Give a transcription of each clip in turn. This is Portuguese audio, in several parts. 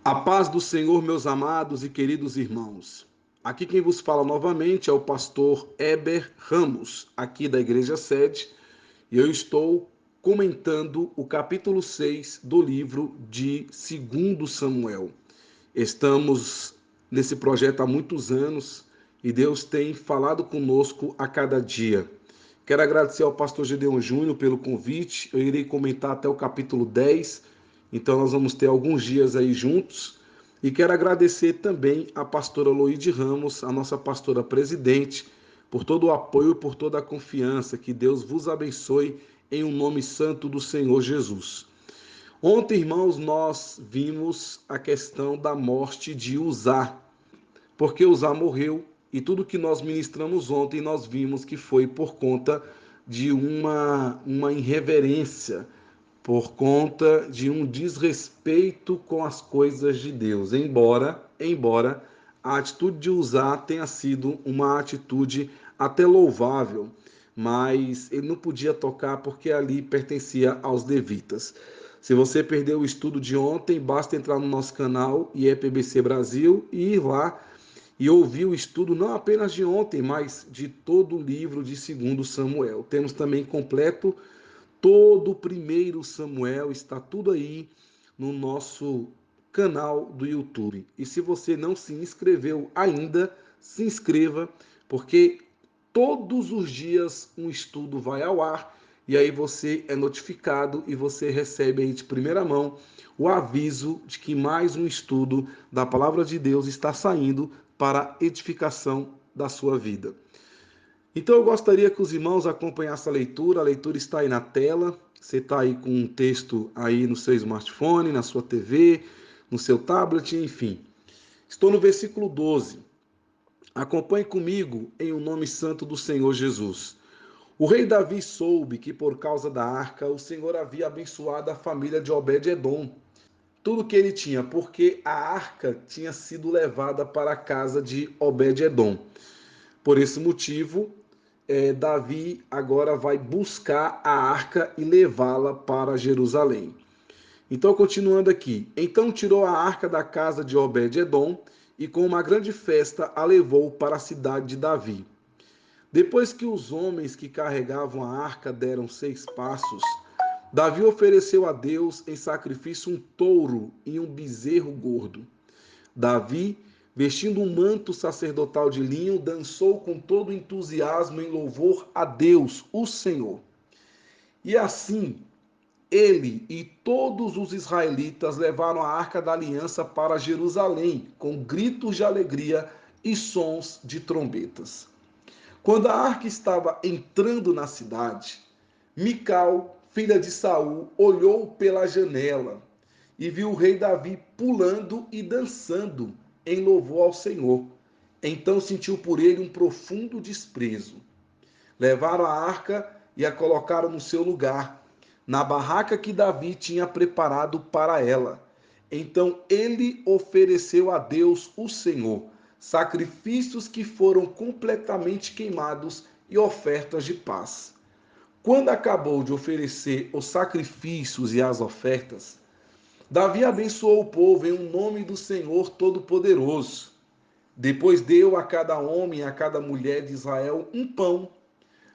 A paz do Senhor, meus amados e queridos irmãos. Aqui quem vos fala novamente é o pastor Heber Ramos, aqui da Igreja Sede, e eu estou comentando o capítulo 6 do livro de 2 Samuel. Estamos nesse projeto há muitos anos e Deus tem falado conosco a cada dia. Quero agradecer ao pastor Gedeon Júnior pelo convite. Eu irei comentar até o capítulo 10, então nós vamos ter alguns dias aí juntos. E quero agradecer também à pastora Loide Ramos, a nossa pastora presidente, por todo o apoio e por toda a confiança. Que Deus vos abençoe em um nome santo do Senhor Jesus. Ontem, irmãos, nós vimos a questão da morte de Uzá, porque Uzá morreu e tudo que nós ministramos ontem nós vimos que foi por conta de uma irreverência, por conta de um desrespeito com as coisas de Deus, embora a atitude de Uzá tenha sido uma atitude até louvável, mas ele não podia tocar porque ali pertencia aos levitas. Se você perdeu o estudo de ontem, basta entrar no nosso canal IEPBC Brasil e ir lá e ouvir o estudo não apenas de ontem, mas de todo o livro de 2 Samuel. Temos também completo todo o 1 Samuel, está tudo aí no nosso canal do YouTube. E se você não se inscreveu ainda, se inscreva, porque todos os dias um estudo vai ao ar e aí você é notificado e você recebe aí de primeira mão o aviso de que mais um estudo da Palavra de Deus está saindo para a edificação da sua vida. Então eu gostaria que os irmãos acompanhassem a leitura está aí na tela, você está aí com um texto aí no seu smartphone, na sua TV, no seu tablet, enfim. Estou no versículo 12. Acompanhe comigo em o nome santo do Senhor Jesus. O rei Davi soube que por causa da arca o Senhor havia abençoado a família de Obed-edom, tudo que ele tinha, porque a arca tinha sido levada para a casa de Obed-edom. Por esse motivo, Davi agora vai buscar a arca e levá-la para Jerusalém. Então, continuando aqui. Então tirou a arca da casa de Obed-edom e com uma grande festa a levou para a cidade de Davi. Depois que os homens que carregavam a arca deram 6 passos, Davi ofereceu a Deus em sacrifício um touro e um bezerro gordo. Davi, vestindo um manto sacerdotal de linho, dançou com todo entusiasmo em louvor a Deus, o Senhor. E assim, ele e todos os israelitas levaram a arca da aliança para Jerusalém, com gritos de alegria e sons de trombetas. Quando a arca estava entrando na cidade, Mical, filha de Saul, olhou pela janela e viu o rei Davi pulando e dançando em louvor ao Senhor. Então sentiu por ele um profundo desprezo. Levaram a arca e a colocaram no seu lugar, na barraca que Davi tinha preparado para ela. Então ele ofereceu a Deus, o Senhor, sacrifícios que foram completamente queimados e ofertas de paz. Quando acabou de oferecer os sacrifícios e as ofertas, Davi abençoou o povo em um nome do Senhor Todo-Poderoso. Depois deu a cada homem e a cada mulher de Israel um pão,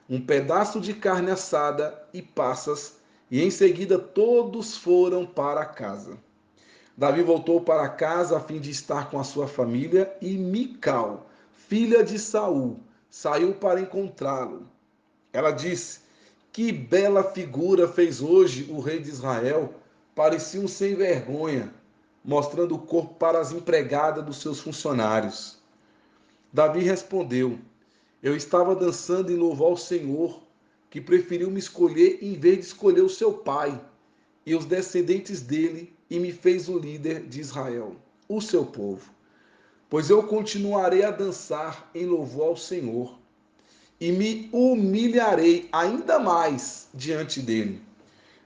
um pedaço de carne assada e passas, e em seguida todos foram para casa. Davi voltou para casa a fim de estar com a sua família e Mical, filha de Saul, saiu para encontrá-lo. Ela disse: Que bela figura fez hoje o rei de Israel, parecia um sem vergonha, mostrando o corpo para as empregadas dos seus funcionários. Davi respondeu: Eu estava dançando em louvor ao Senhor, que preferiu me escolher em vez de escolher o seu pai e os descendentes dele, e me fez o líder de Israel, o seu povo. Pois eu continuarei a dançar em louvor ao Senhor, e me humilharei ainda mais diante dele.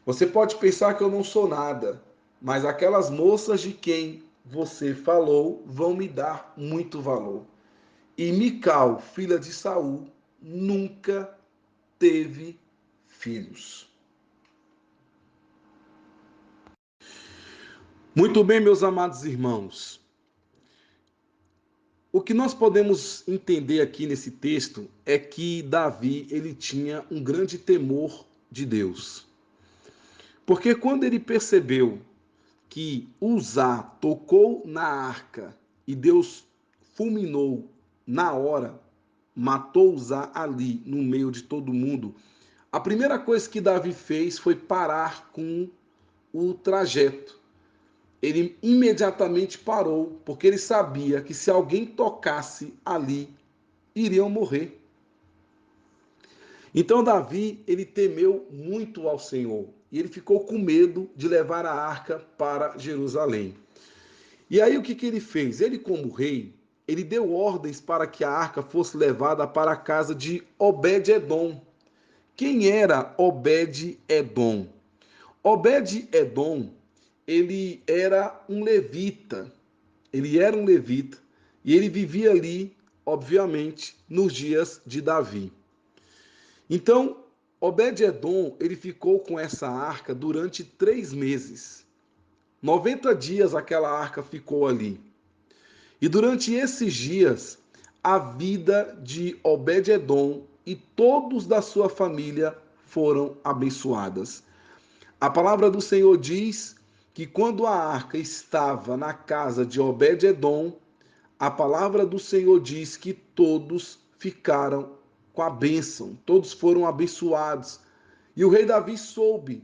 Você pode pensar que eu não sou nada, mas aquelas moças de quem você falou vão me dar muito valor. E Mical, filha de Saul, nunca teve filhos. Muito bem, meus amados irmãos. O que nós podemos entender aqui nesse texto é que Davi, ele tinha um grande temor de Deus. Porque quando ele percebeu que Uzá tocou na arca e Deus fulminou na hora, matou Uzá ali no meio de todo mundo, a primeira coisa que Davi fez foi parar com o trajeto. Ele imediatamente parou, porque ele sabia que se alguém tocasse ali, iriam morrer. Então Davi, ele temeu muito ao Senhor, e ele ficou com medo de levar a arca para Jerusalém. E aí o que ele fez? Ele, como rei, ele deu ordens para que a arca fosse levada para a casa de Obed-Edom. Quem era Obed-Edom? Obed-Edom, ele era um levita. Ele era um levita e ele vivia ali, obviamente, nos dias de Davi. Então, Obed-Edom, ele ficou com essa arca durante 3 meses. 90 dias aquela arca ficou ali. E durante esses dias, a vida de Obed-Edom e todos da sua família foram abençoadas. A palavra do Senhor diz que quando a arca estava na casa de Obed-Edom, a palavra do Senhor diz que todos ficaram com a bênção, todos foram abençoados. E o rei Davi soube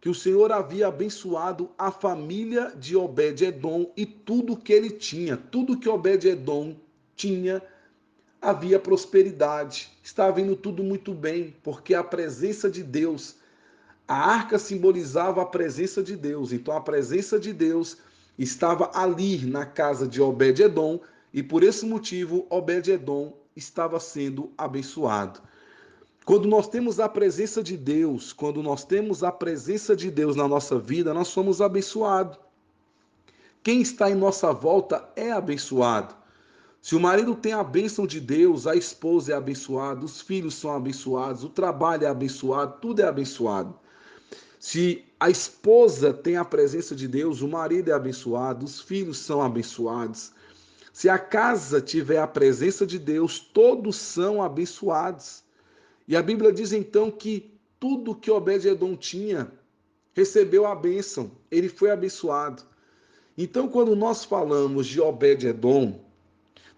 que o Senhor havia abençoado a família de Obed-Edom e tudo que ele tinha, tudo que Obed-Edom tinha, havia prosperidade, estava indo tudo muito bem, porque a presença de Deus, a arca simbolizava a presença de Deus, então a presença de Deus estava ali na casa de Obed-Edom e por esse motivo Obed-Edom estava sendo abençoado. Quando nós temos a presença de Deus, quando nós temos a presença de Deus na nossa vida, nós somos abençoados. Quem está em nossa volta é abençoado. Se o marido tem a bênção de Deus, a esposa é abençoada, os filhos são abençoados, o trabalho é abençoado, tudo é abençoado. Se a esposa tem a presença de Deus, o marido é abençoado, os filhos são abençoados. Se a casa tiver a presença de Deus, todos são abençoados. E a Bíblia diz então que tudo que Obed-Edom tinha recebeu a bênção, ele foi abençoado. Então, quando nós falamos de Obed-Edom,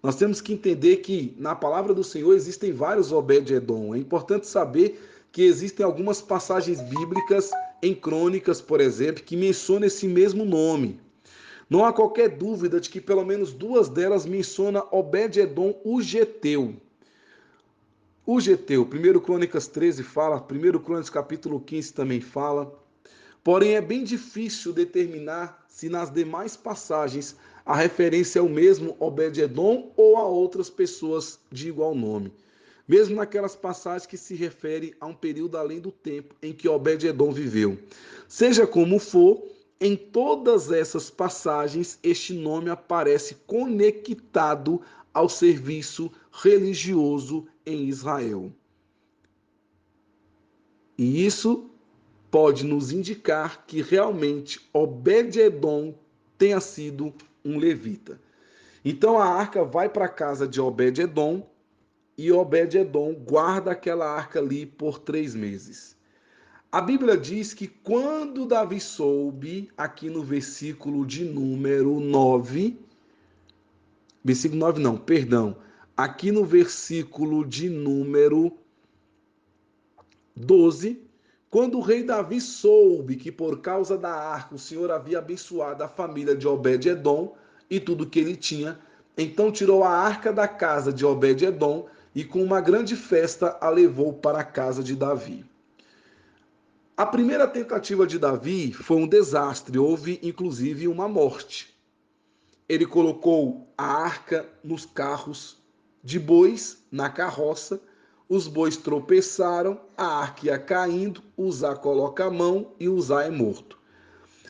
nós temos que entender que na palavra do Senhor existem vários Obed-Edom. É importante saber que existem algumas passagens bíblicas em Crônicas, por exemplo, que mencionam esse mesmo nome. Não há qualquer dúvida de que pelo menos 2 delas mencionam Obed-Edom, o Geteu. O Geteu, 1 Crônicas 13 fala, 1 Crônicas capítulo 15 também fala. Porém, é bem difícil determinar se nas demais passagens a referência é o mesmo Obed-Edom ou a outras pessoas de igual nome. Mesmo naquelas passagens que se referem a um período além do tempo em que Obed-Edom viveu. Seja como for, em todas essas passagens, este nome aparece conectado ao serviço religioso em Israel. E isso pode nos indicar que realmente Obed-Edom tenha sido um levita. Então a arca vai para a casa de Obed-Edom e Obed-Edom guarda aquela arca ali por 3 meses. A Bíblia diz que quando Davi soube, aqui no versículo de número 9, versículo 9 não, perdão, aqui no versículo de número 12, quando o rei Davi soube que por causa da arca o Senhor havia abençoado a família de Obed-Edom e tudo que ele tinha, então tirou a arca da casa de Obed-Edom e com uma grande festa a levou para a casa de Davi. A primeira tentativa de Davi foi um desastre, houve inclusive uma morte. Ele colocou a arca nos carros de bois, na carroça, os bois tropeçaram, a arca ia caindo, Uzá coloca a mão e Uzá é morto.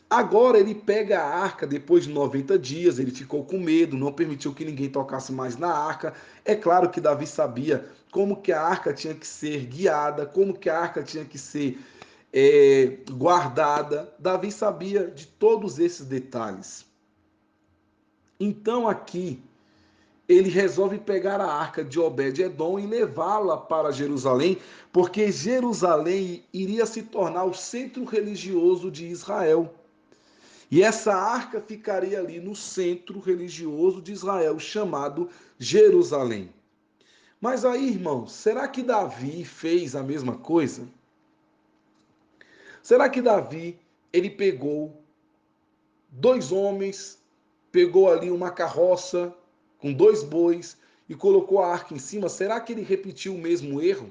Agora ele pega a arca, depois de 90 dias, ele ficou com medo, não permitiu que ninguém tocasse mais na arca. É claro que Davi sabia como que a arca tinha que ser guiada, como que a arca tinha que ser guardada. Davi sabia de todos esses detalhes. Então aqui ele resolve pegar a arca de Obed-Edom e levá-la para Jerusalém, porque Jerusalém iria se tornar o centro religioso de Israel. E essa arca ficaria ali no centro religioso de Israel, chamado Jerusalém. Mas aí, irmãos, será que Davi fez a mesma coisa? Será que Davi, ele pegou dois homens, pegou ali uma carroça com dois bois e colocou a arca em cima? Será que ele repetiu o mesmo erro?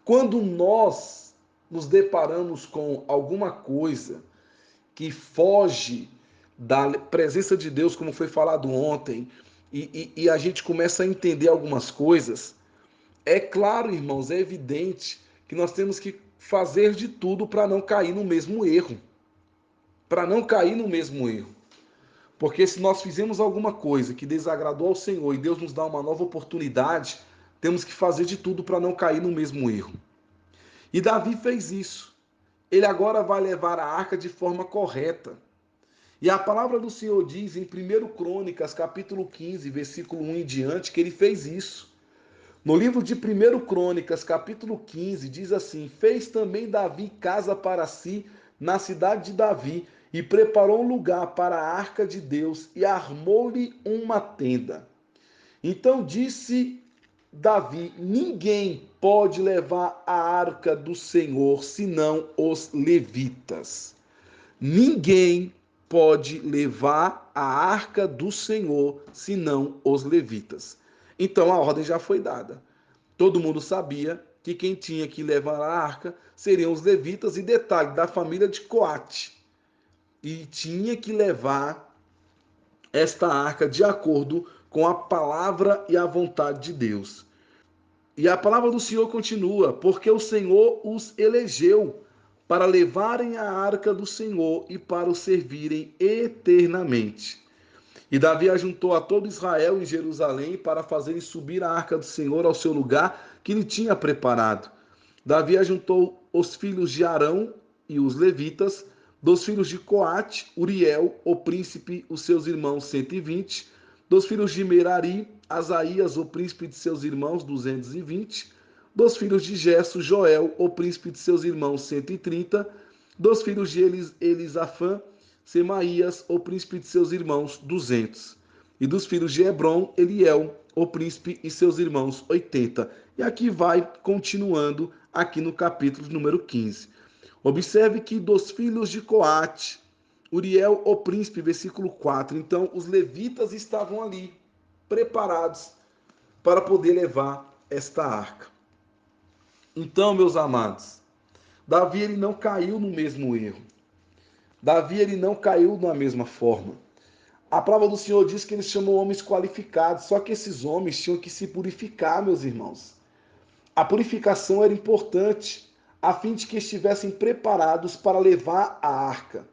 Quando nós nos deparamos com alguma coisa que foge da presença de Deus, como foi falado ontem, e a gente começa a entender algumas coisas, é claro, irmãos, é evidente que nós temos que fazer de tudo para não cair no mesmo erro. Para não cair no mesmo erro. Porque se nós fizemos alguma coisa que desagradou ao Senhor e Deus nos dá uma nova oportunidade, temos que fazer de tudo para não cair no mesmo erro. E Davi fez isso. Ele agora vai levar a arca de forma correta. E a palavra do Senhor diz em 1 Crônicas, capítulo 15, versículo 1 em diante, que ele fez isso. No livro de 1 Crônicas, capítulo 15, diz assim: fez também Davi casa para si na cidade de Davi, e preparou um lugar para a arca de Deus, e armou-lhe uma tenda. Então disse Davi: ninguém pode levar a arca do Senhor, senão os levitas. Ninguém pode levar a arca do Senhor, senão os levitas. Então a ordem já foi dada. Todo mundo sabia que quem tinha que levar a arca seriam os levitas, e detalhe, da família de Coate. E tinha que levar esta arca de acordo com a palavra e a vontade de Deus. E a palavra do Senhor continua: porque o Senhor os elegeu para levarem a arca do Senhor e para o servirem eternamente. E Davi ajuntou a todo Israel em Jerusalém para fazerem subir a arca do Senhor ao seu lugar que lhe tinha preparado. Davi ajuntou os filhos de Arão e os levitas, dos filhos de Coate, Uriel, o príncipe, os seus irmãos 120, dos filhos de Merari, Asaías, o príncipe de seus irmãos 220, dos filhos de Gesso, Joel, o príncipe de seus irmãos 130, dos filhos de Elisafã, Semaías, o príncipe de seus irmãos 200, e dos filhos de Hebron, Eliel, o príncipe e seus irmãos 80. E aqui vai continuando aqui no capítulo número 15. Observe que dos filhos de Coate, Uriel, o príncipe, versículo 4. Então, os levitas estavam ali, preparados para poder levar esta arca. Então, meus amados, Davi ele não caiu no mesmo erro. Davi ele não caiu da mesma forma. A palavra do Senhor diz que ele chamou homens qualificados, só que esses homens tinham que se purificar, meus irmãos. A purificação era importante, a fim de que estivessem preparados para levar a arca.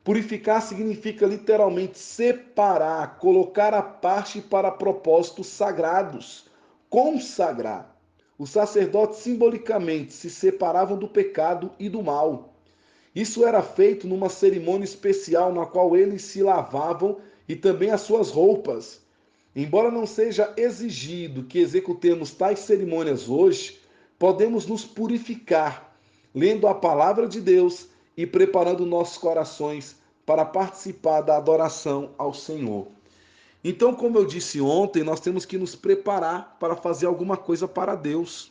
Purificar significa literalmente separar, colocar à parte para propósitos sagrados, consagrar. Os sacerdotes simbolicamente se separavam do pecado e do mal. Isso era feito numa cerimônia especial na qual eles se lavavam e também as suas roupas. Embora não seja exigido que executemos tais cerimônias hoje, podemos nos purificar, lendo a palavra de Deus e preparando nossos corações para participar da adoração ao Senhor. Então, como eu disse ontem, nós temos que nos preparar para fazer alguma coisa para Deus.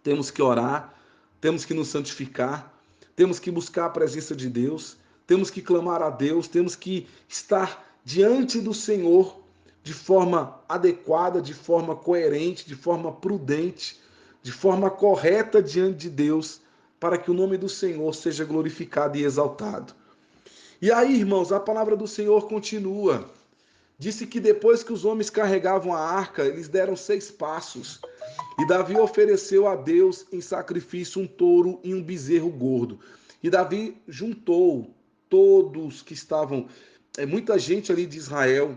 Temos que orar, temos que nos santificar, temos que buscar a presença de Deus, temos que clamar a Deus, temos que estar diante do Senhor de forma adequada, de forma coerente, de forma prudente, de forma correta diante de Deus, para que o nome do Senhor seja glorificado e exaltado. E aí, irmãos, a palavra do Senhor continua. Disse que depois que os homens carregavam a arca, eles deram 6 passos. E Davi ofereceu a Deus em sacrifício um touro e um bezerro gordo. E Davi juntou todos que estavam, muita gente ali de Israel,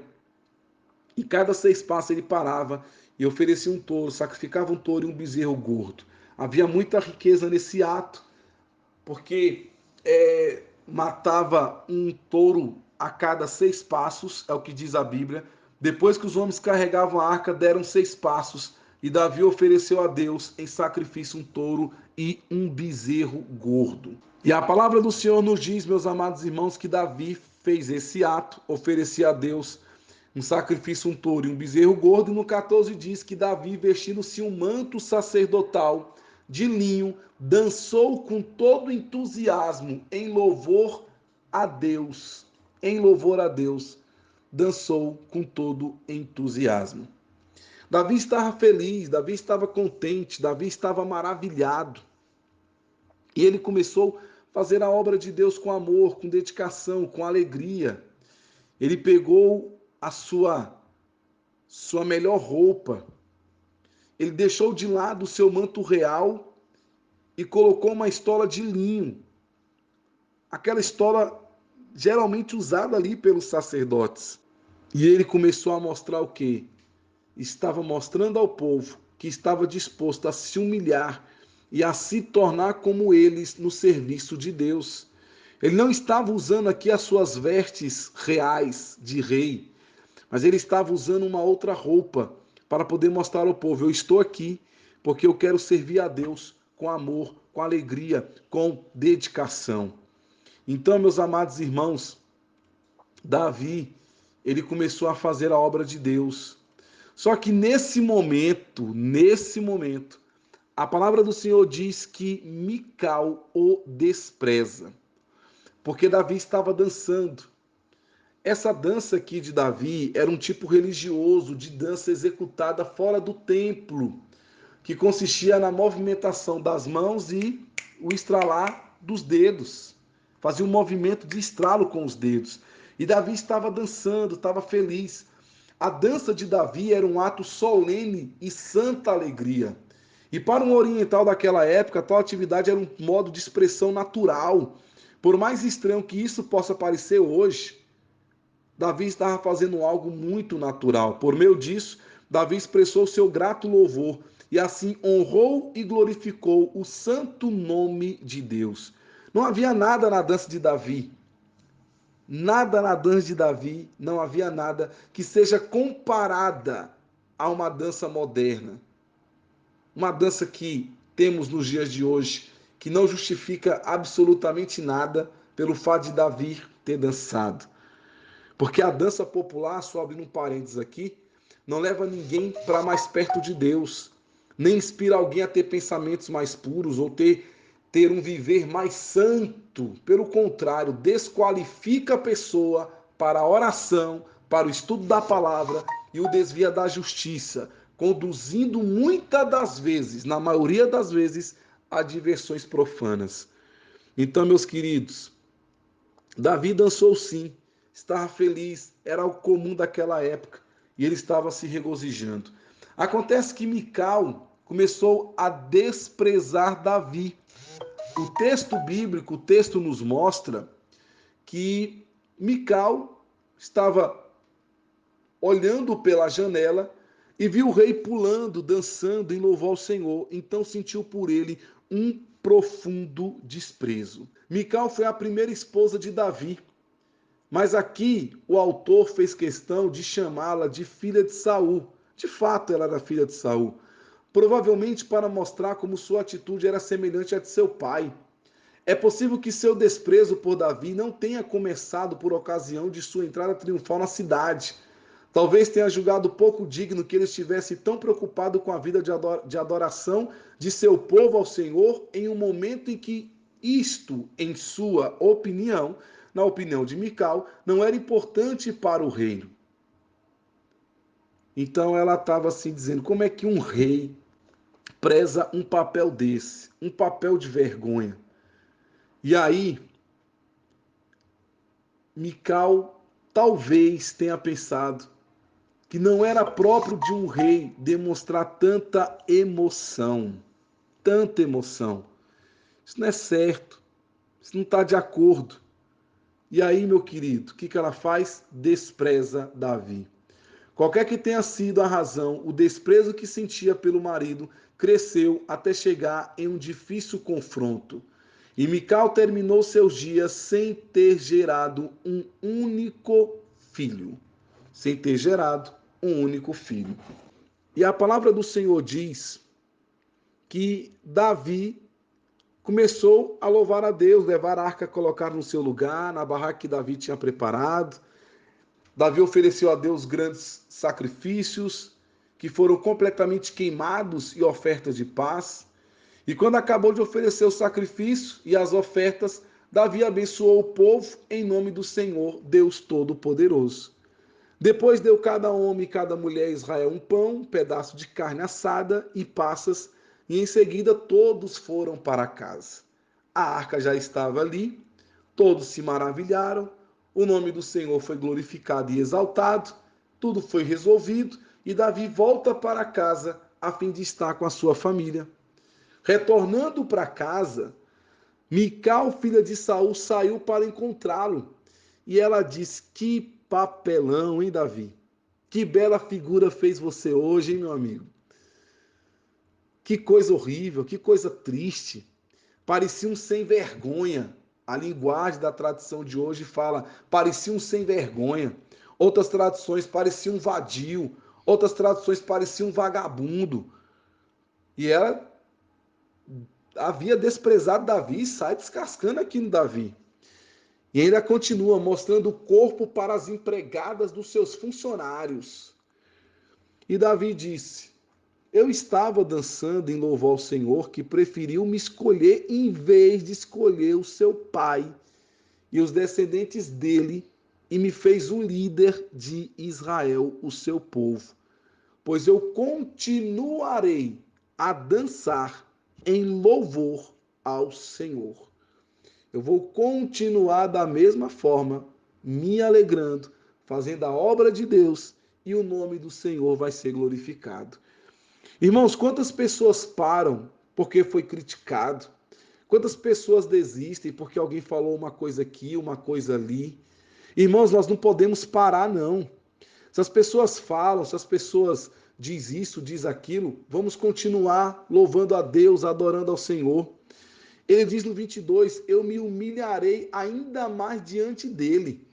e cada 6 passos ele parava e oferecia um touro, sacrificava um touro e um bezerro gordo. Havia muita riqueza nesse ato, porque matava um touro a cada 6 passos, é o que diz a Bíblia. Depois que os homens carregavam a arca, deram 6 passos, e Davi ofereceu a Deus em sacrifício um touro e um bezerro gordo. E a palavra do Senhor nos diz, meus amados irmãos, que Davi fez esse ato, oferecia a Deus um sacrifício, um touro e um bezerro gordo. E no 14 diz que Davi, vestindo-se um manto sacerdotal de linho, dançou com todo entusiasmo em louvor a Deus. Em louvor a Deus, dançou com todo entusiasmo. Davi estava feliz, Davi estava contente, Davi estava maravilhado. E ele começou a fazer a obra de Deus com amor, com dedicação, com alegria. Ele pegou a sua melhor roupa. Ele deixou de lado o seu manto real e colocou uma estola de linho. Aquela estola geralmente usada ali pelos sacerdotes. E ele começou a mostrar o quê? Estava mostrando ao povo que estava disposto a se humilhar e a se tornar como eles no serviço de Deus. Ele não estava usando aqui as suas vestes reais de rei, mas ele estava usando uma outra roupa para poder mostrar ao povo: eu estou aqui porque eu quero servir a Deus com amor, com alegria, com dedicação. Então, meus amados irmãos, Davi, ele começou a fazer a obra de Deus. Só que nesse momento, a palavra do Senhor diz que Mical o despreza, porque Davi estava dançando. Essa dança aqui de Davi era um tipo religioso de dança executada fora do templo, que consistia na movimentação das mãos e o estralar dos dedos. Fazia um movimento de estralo com os dedos. E Davi estava dançando, estava feliz. A dança de Davi era um ato solene e santa alegria. E para um oriental daquela época, tal atividade era um modo de expressão natural. Por mais estranho que isso possa parecer hoje, Davi estava fazendo algo muito natural. Por meio disso, Davi expressou seu grato louvor e assim honrou e glorificou o santo nome de Deus. Não havia nada na dança de Davi, não havia nada que seja comparada a uma dança moderna. Uma dança que temos nos dias de hoje, que não justifica absolutamente nada pelo fato de Davi ter dançado. Porque a dança popular, só abrindo um parênteses aqui, não leva ninguém para mais perto de Deus, nem inspira alguém a ter pensamentos mais puros ou ter um viver mais santo. Pelo contrário, desqualifica a pessoa para a oração, para o estudo da palavra e o desvia da justiça, conduzindo muitas das vezes, na maioria das vezes, a diversões profanas. Então, meus queridos, Davi dançou sim, estava feliz, era algo comum daquela época, e ele estava se regozijando. Acontece que Mical começou a desprezar Davi. O texto bíblico, o texto nos mostra que Mical estava olhando pela janela e viu o rei pulando, dançando em louvor ao Senhor. Então sentiu por ele um profundo desprezo. Mical foi a primeira esposa de Davi, mas aqui o autor fez questão de chamá-la de filha de Saul. De fato, ela era filha de Saul, provavelmente para mostrar como sua atitude era semelhante à de seu pai. É possível que seu desprezo por Davi não tenha começado por ocasião de sua entrada triunfal na cidade. Talvez tenha julgado pouco digno que ele estivesse tão preocupado com a vida de adoração de seu povo ao Senhor em um momento em que isto, em sua opinião, na opinião de Mical, não era importante para o reino. Então ela estava assim dizendo: como é que um rei preza um papel desse, um papel de vergonha? E aí, Mical talvez tenha pensado que não era próprio de um rei demonstrar tanta emoção. Tanta emoção. Isso não é certo. Isso não está de acordo. E aí, meu querido, o que ela faz? Despreza Davi. Qualquer que tenha sido a razão, o desprezo que sentia pelo marido cresceu até chegar em um difícil confronto. E Mical terminou seus dias sem ter gerado um único filho. Sem ter gerado um único filho. E a palavra do Senhor diz que Davi começou a louvar a Deus, levar a arca, colocar no seu lugar, na barraca que Davi tinha preparado. Davi ofereceu a Deus grandes sacrifícios, que foram completamente queimados, e ofertas de paz. E quando acabou de oferecer o sacrifício e as ofertas, Davi abençoou o povo em nome do Senhor, Deus Todo-Poderoso. Depois deu cada homem e cada mulher Israel um pão, um pedaço de carne assada e passas, e em seguida todos foram para casa. A arca já estava ali, todos se maravilharam, o nome do Senhor foi glorificado e exaltado, tudo foi resolvido, e Davi volta para casa a fim de estar com a sua família. Retornando para casa, Mical, filha de Saul, saiu para encontrá-lo. E ela disse: que papelão, hein, Davi? Que bela figura fez você hoje, hein, meu amigo? Que coisa horrível, que coisa triste. Parecia um sem vergonha. A linguagem da tradição de hoje fala: parecia um sem vergonha. Outras traduções pareciam um vadio. Outras traduções pareciam um vagabundo. E ela havia desprezado Davi e sai descascando aqui no Davi. E ainda continua mostrando o corpo para as empregadas dos seus funcionários. E Davi disse: eu estava dançando em louvor ao Senhor, que preferiu me escolher em vez de escolher o seu pai e os descendentes dele, e me fez o líder de Israel, o seu povo. Pois eu continuarei a dançar em louvor ao Senhor. Eu vou continuar da mesma forma, me alegrando, fazendo a obra de Deus, e o nome do Senhor vai ser glorificado. Irmãos, quantas pessoas param porque foi criticado? Quantas pessoas desistem porque alguém falou uma coisa aqui, uma coisa ali? Irmãos, nós não podemos parar, não. Se as pessoas falam, se as pessoas diz isso, diz aquilo, vamos continuar louvando a Deus, adorando ao Senhor. Ele diz no 22, eu me humilharei ainda mais diante dele.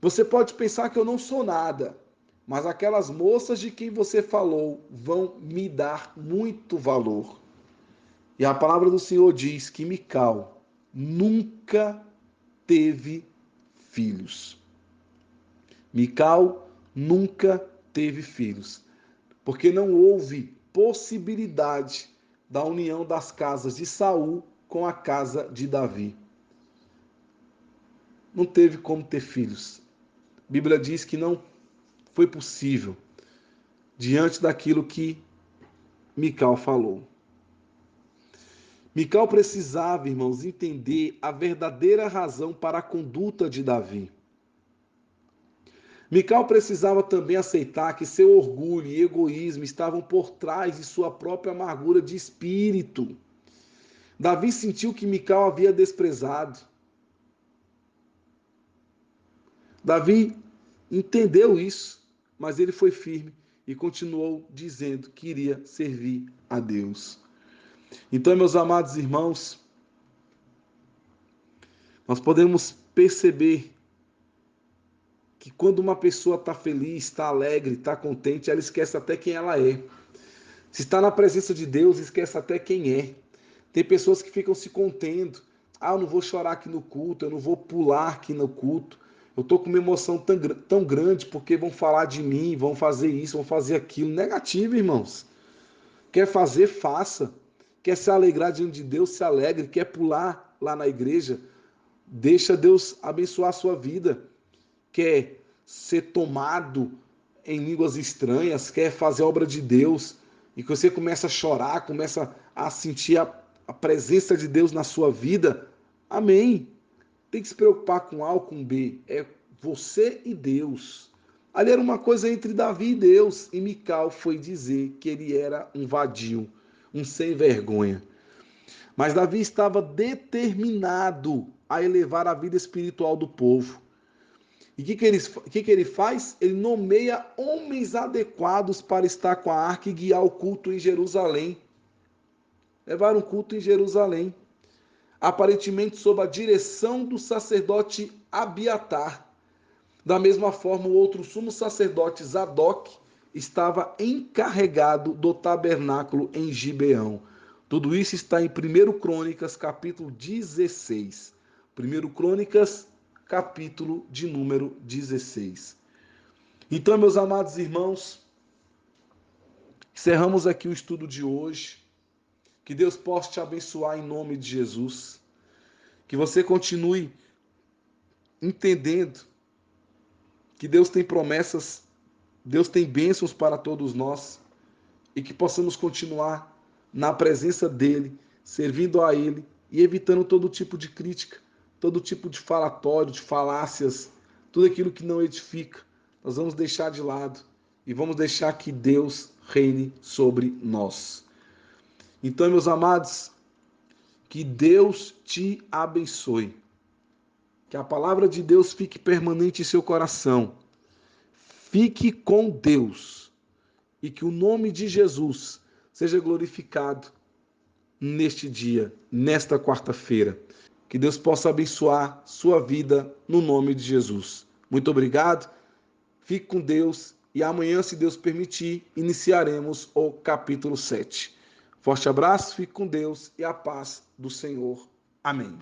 Você pode pensar que eu não sou nada, mas aquelas moças de quem você falou vão me dar muito valor. E a palavra do Senhor diz que Mical nunca teve filhos. Mical nunca teve filhos, porque não houve possibilidade da união das casas de Saul com a casa de Davi. Não teve como ter filhos. A Bíblia diz que não foi possível diante daquilo que Mical falou. Mical precisava, irmãos, entender a verdadeira razão para a conduta de Davi. Mical precisava também aceitar que seu orgulho e egoísmo estavam por trás de sua própria amargura de espírito. Davi sentiu que Mical havia desprezado. Davi entendeu isso, mas ele foi firme e continuou dizendo que iria servir a Deus. Então, meus amados irmãos, nós podemos perceber que quando uma pessoa está feliz, está alegre, está contente, ela esquece até quem ela é. Se está na presença de Deus, esquece até quem é. Tem pessoas que ficam se contendo. Eu não vou chorar aqui no culto, eu não vou pular aqui no culto. Eu estou com uma emoção tão grande porque vão falar de mim, vão fazer isso, vão fazer aquilo. Negativo, irmãos. Quer fazer, faça. Quer se alegrar diante de Deus, se alegre. Quer pular lá na igreja, deixa Deus abençoar a sua vida. Quer ser tomado em línguas estranhas, quer fazer a obra de Deus, e que você começa a chorar, começa a sentir a presença de Deus na sua vida, amém. Tem que se preocupar com A ou com B, é você e Deus. Ali era uma coisa entre Davi e Deus, e Mical foi dizer que ele era um vadio, um sem vergonha. Mas Davi estava determinado a elevar a vida espiritual do povo. E o que ele faz? Ele nomeia homens adequados para estar com a arca e guiar o culto em Jerusalém. Levar um culto em Jerusalém. Aparentemente sob a direção do sacerdote Abiatar. Da mesma forma, o outro sumo sacerdote Zadok estava encarregado do tabernáculo em Gibeão. Tudo isso está em 1 Crônicas, capítulo 16. 1 Crônicas, capítulo de número 16. Então, meus amados irmãos, encerramos aqui o estudo de hoje. Que Deus possa te abençoar em nome de Jesus. Que você continue entendendo que Deus tem promessas, Deus tem bênçãos para todos nós e que possamos continuar na presença dEle, servindo a Ele e evitando todo tipo de crítica, todo tipo de falatório, de falácias, tudo aquilo que não edifica. Nós vamos deixar de lado e vamos deixar que Deus reine sobre nós. Então, meus amados, que Deus te abençoe. Que a palavra de Deus fique permanente em seu coração. Fique com Deus. E que o nome de Jesus seja glorificado neste dia, nesta quarta-feira. Que Deus possa abençoar sua vida no nome de Jesus. Muito obrigado. Fique com Deus. E amanhã, se Deus permitir, iniciaremos o capítulo 7. Forte abraço, fique com Deus e a paz do Senhor. Amém.